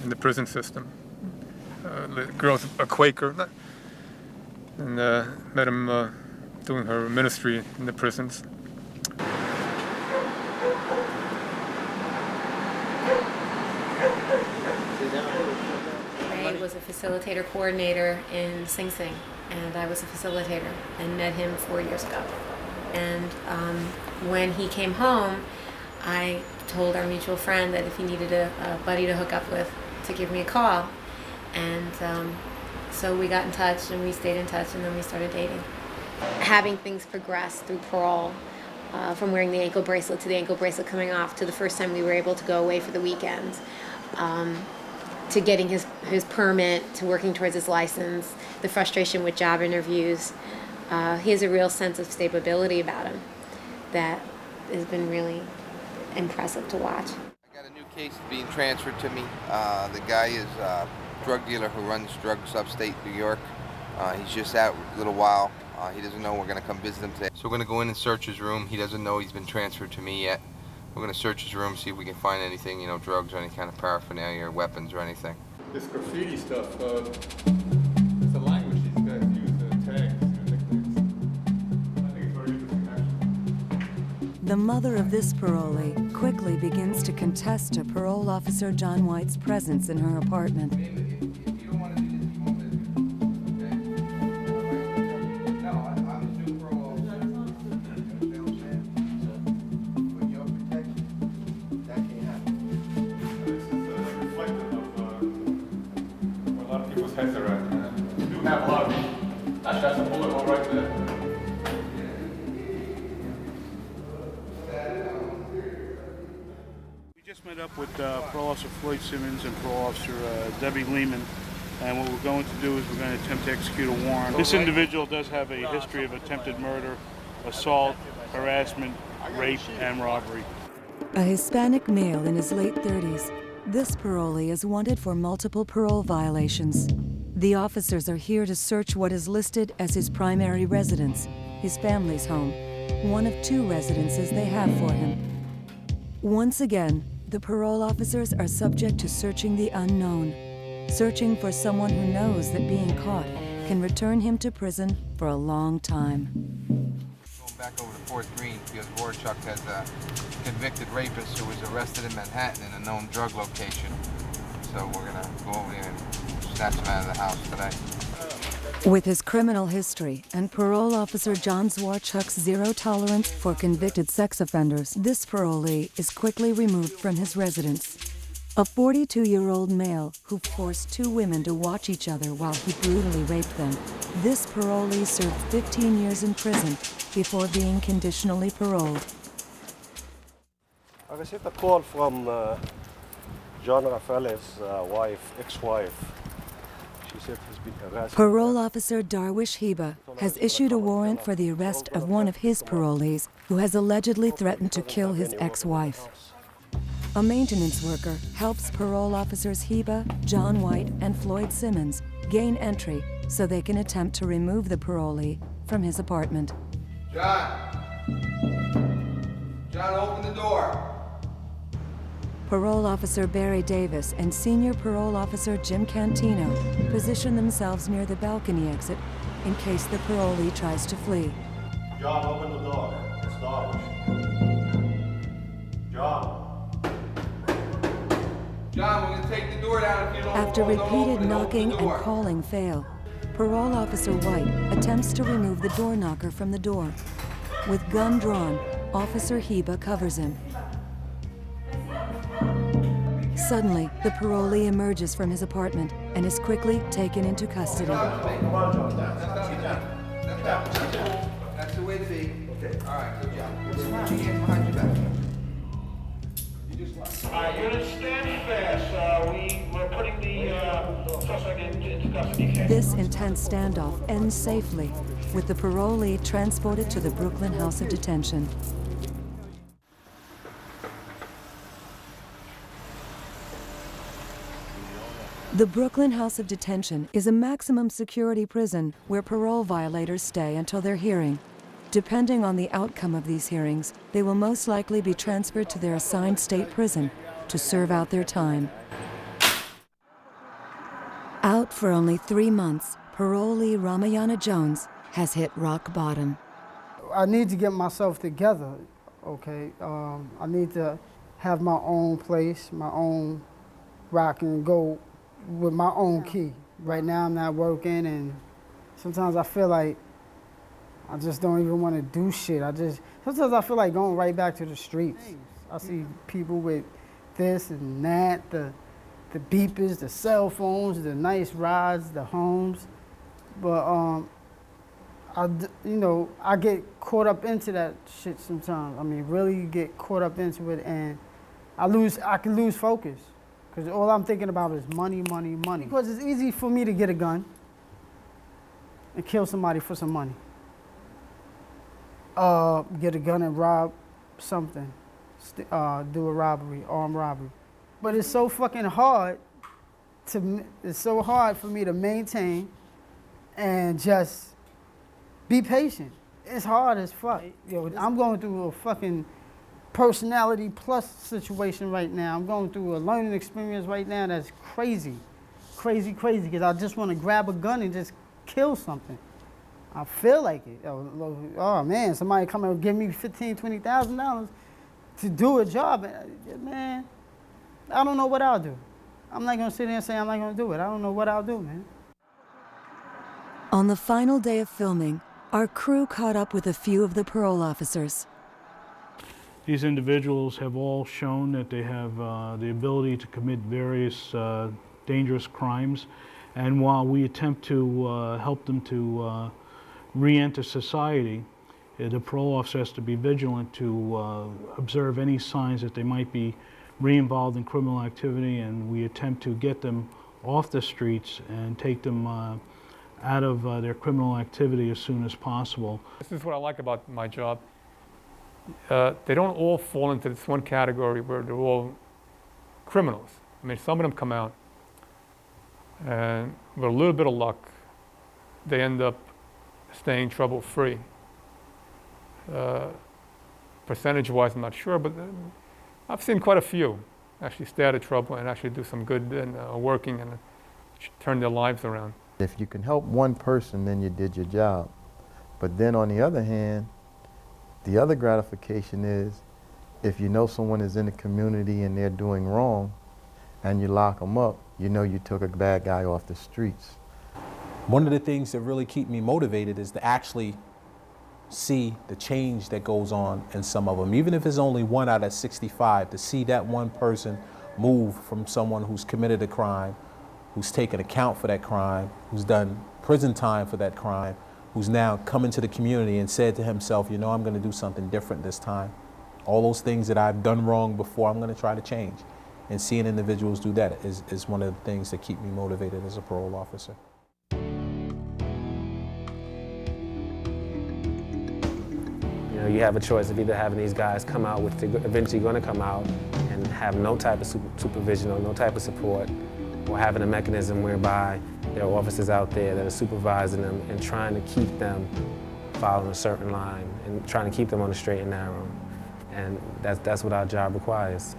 in the prison system. The girl's a Quaker, and met him doing her ministry in the prisons. Ray was a facilitator coordinator in Sing Sing, and I was a facilitator and met him 4 years ago. And when he came home, I told our mutual friend that if he needed a buddy to hook up with, to give me a call. And so we got in touch, and we stayed in touch, and then we started dating. Having things progress through parole, from wearing the ankle bracelet to the ankle bracelet coming off, to the first time we were able to go away for the weekends, to getting his permit, to working towards his license, the frustration with job interviews. He has a real sense of stability about him that has been really impressive to watch. I got a new case being transferred to me. The guy is a drug dealer who runs drugs upstate New York. He's just out a little while. He doesn't know we're going to come visit him today. So we're going to go in and search his room. He doesn't know he's been transferred to me yet. We're going to search his room, see if we can find anything, you know, drugs or any kind of paraphernalia or weapons or anything. This graffiti stuff, it's a language these guys use, tags, nicknames. I think it's very interesting, actually. The mother of this parolee quickly begins to contest to parole officer John White's presence in her apartment. Met up with Parole Officer Floyd Simmons and Parole Officer Debbie Lehman, and what we're going to do is we're going to attempt to execute a warrant. This individual does have a history of attempted murder, assault, harassment, rape, and robbery. A Hispanic male in his late 30s, this parolee is wanted for multiple parole violations. The officers are here to search what is listed as his primary residence, his family's home, one of 2 residences they have for him. Once again, the parole officers are subject to searching the unknown, searching for someone who knows that being caught can return him to prison for a long time. Going back over to 4th Green because Warchuk has a convicted rapist who was arrested in Manhattan in a known drug location. So we're going to go over there and snatch him out of the house today. With his criminal history and parole officer John Zwarchuk's zero tolerance for convicted sex offenders, this parolee is quickly removed from his residence. A 42-year-old male who forced 2 women to watch each other while he brutally raped them. This parolee served 15 years in prison before being conditionally paroled. I received a call from John Rafael's ex-wife. She said he's been harassed. Parole officer Darwish Heba has issued a warrant for the arrest of one of his parolees who has allegedly threatened to kill his ex-wife. A maintenance worker helps parole officers Heba, John White, and Floyd Simmons gain entry so they can attempt to remove the parolee from his apartment. John, open the door. Parole officer Barry Davis and senior parole officer Jim Cantino position themselves near the balcony exit in case the parolee tries to flee. John, open the door. It's Darwish. John, we're going to take the door down if you don't. After don't repeated open it. knocking Open the door. and calling fail, parole officer White attempts to remove the door knocker from the door. With gun drawn, Officer Heba covers him. Suddenly, the parolee emerges from his apartment and is quickly taken into custody. That's the way to be. Okay. All right, good job. Put your hands behind your back. All right, you're going to stand fast. We're putting the suspect into custody. This intense standoff ends safely, with the parolee transported to the Brooklyn House of Detention. The Brooklyn House of Detention is a maximum security prison where parole violators stay until their hearing. Depending on the outcome of these hearings, they will most likely be transferred to their assigned state prison to serve out their time. Out for only 3 months, parolee Ramayana Jones has hit rock bottom. I need to get myself together, okay? I need to have my own place, my own where I can go with my own key. Right now I'm not working, and sometimes I feel like I just don't even want to do shit. Sometimes I feel like going right back to the streets. I see people with this and that, the beepers, the cell phones, the nice rides, the homes, but I get caught up into that shit sometimes. I mean, really get caught up into it, and I can lose focus, because all I'm thinking about is money, money, money. Because it's easy for me to get a gun and kill somebody for some money. Get a gun and rob something, do a robbery, armed robbery. But it's so fucking hard it's so hard for me to maintain and just be patient. It's hard as fuck. Yo, I'm going through a fucking personality plus situation right now. I'm going through a learning experience right now that's crazy, crazy, crazy, because I just want to grab a gun and just kill something. I feel like it. Oh man, somebody come and give me $15,000, $20,000 to do a job. Man, I don't know what I'll do. I'm not gonna sit there and say I'm not gonna do it. I don't know what I'll do, man. On the final day of filming, our crew caught up with a few of the parole officers. These individuals have all shown that they have the ability to commit various dangerous crimes, and while we attempt to help them to re-enter society, the parole officer has to be vigilant to observe any signs that they might be re-involved in criminal activity, and we attempt to get them off the streets and take them out of their criminal activity as soon as possible. This is what I like about my job. They don't all fall into this one category where they're all criminals. I mean, some of them come out, and with a little bit of luck, they end up staying trouble-free. Percentage-wise, I'm not sure, but I've seen quite a few actually stay out of trouble and actually do some good and working and turn their lives around. If you can help one person, then you did your job. But then on the other hand, the other gratification is if you know someone is in the community and they're doing wrong and you lock them up, you know you took a bad guy off the streets. One of the things that really keep me motivated is to actually see the change that goes on in some of them. Even if it's only 1 out of 65, to see that one person move from someone who's committed a crime, who's taken account for that crime, who's done prison time for that crime, who's now come into the community and said to himself, you know, I'm going to do something different this time. All those things that I've done wrong before, I'm going to try to change. And seeing individuals do that is one of the things that keep me motivated as a parole officer. You know, you have a choice of either having these guys come out, which they're eventually going to come out, and have no type of supervision or no type of support, or having a mechanism whereby there are officers out there that are supervising them and trying to keep them following a certain line and trying to keep them on the straight and narrow. And that's what our job requires.